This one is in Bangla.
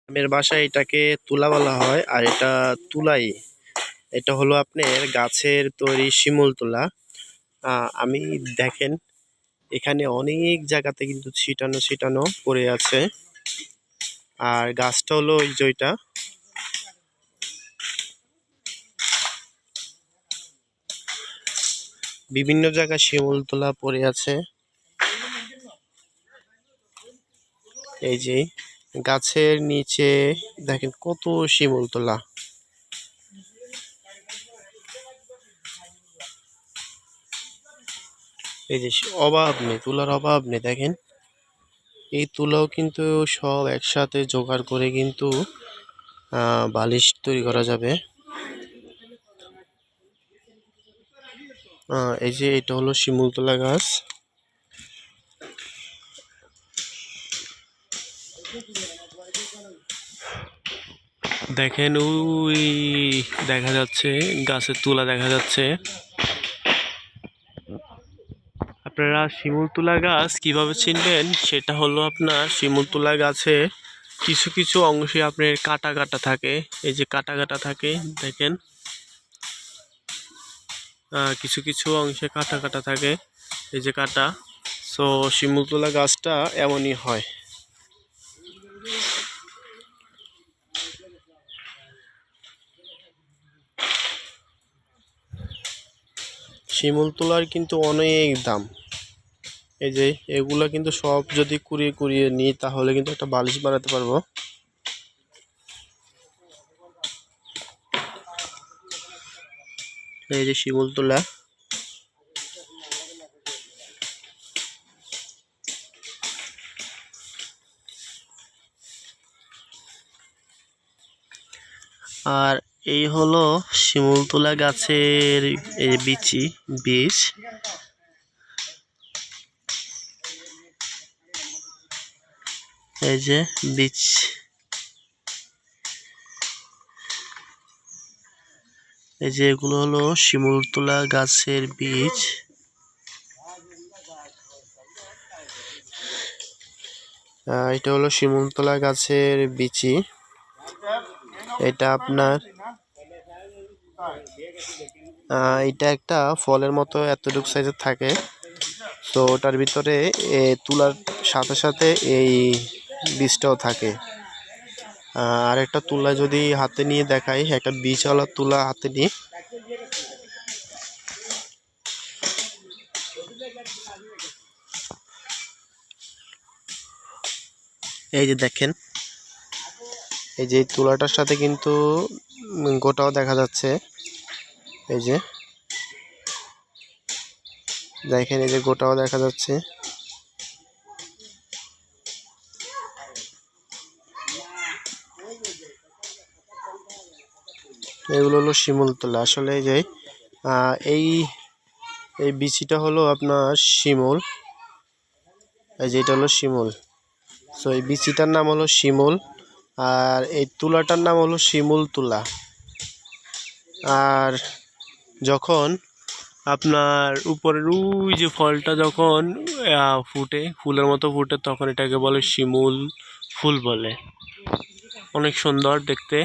আমের বাসায় এটাকে তুলা বলা হয়, আর এটা তুলাই। এটা হলো আপনার গাছের তৈরি শিমুল তুলা। আমি দেখেন এখানে অনেক জায়গাতে কিন্তু ছিটানো ছিটানো পড়ে আছে। আর গাছটা হলো ওই যেটা, বিভিন্ন জায়গায় শিমুল তুলা পড়ে আছে। এই যে গাছের নিচে দেখেন কত শিমুল তুলা। এই যে অভাব নেই, তুলার অভাব নেই। দেখেন এই তুলাও কিন্তু সব একসাথে জোগাড় করে কিন্তু বালিশ তৈরি করা যাবে। এই যে এটা হলো শিমুল তুলা গাছ। দেখেন ওই দেখা যাচ্ছে গাছের তুলা দেখা যাচ্ছে। আপনারা শিমুল তুলা গাছ কিভাবে চিনবেন, সেটা হলো আপনার শিমুল তুলা গাছে কিছু কিছু অংশে আপনার কাটা কাটা থাকে। এই যে কাটা কাটা থাকে দেখেন, কিছু কিছু অংশে কাটা কাটা থাকে, এই যে কাটা। সো শিমুল তুলা গাছটা এমনই হয়। শিমুল তুলার কিন্তু অনেক দাম। এই যে এগুলা কিন্তু সব যদি কুড়িয়ে কুড়িয়ে নিই তাহলে কিন্তু একটা বালিশ বানাতে পারবো। এই যে শিমুল তুলা। আর এই হলো শিমুল তুলা গাছের এই বিচি বীজ। এই যে বীজ, এই যে এগুলো হলো শিমুল তুলা গাছের বীজ। এটা হলো শিমুল তুলা গাছের বিচি। এটা আপনার এটা একটা ফলের মতো এতটুকু সাইজের থাকে। তো ওটার ভিতরে তুলার সাথে সাথে এই বীজটাও থাকে। আর একটা তুলা যদি হাতে নিয়ে দেখাই, একটা বীজওয়ালা তুলা হাতে নিয়ে, এই যে দেখেন, এই যে তুলাটার সাথে কিন্তু গোটাও দেখা যাচ্ছে। এই যে দেখেন, এই যে গোটাও দেখা যাচ্ছে। এগুলো হলো শিমুল তুলা। আসলে এই যে এই এই বিচিটা হলো আপনার শিমুল। এই যে এটা হলো শিমুল। সো এই বিচিটার নাম হলো শিমুল, আর এই তুলাটার নাম হলো শিমুল তুলা। আর যখন আপনার উপরের ওই যে ফলটা যখন ফুটে, ফুলের মতো ফুটে, তখন এটাকে বলে শিমুল ফুল বলে। অনেক সুন্দর দেখতে।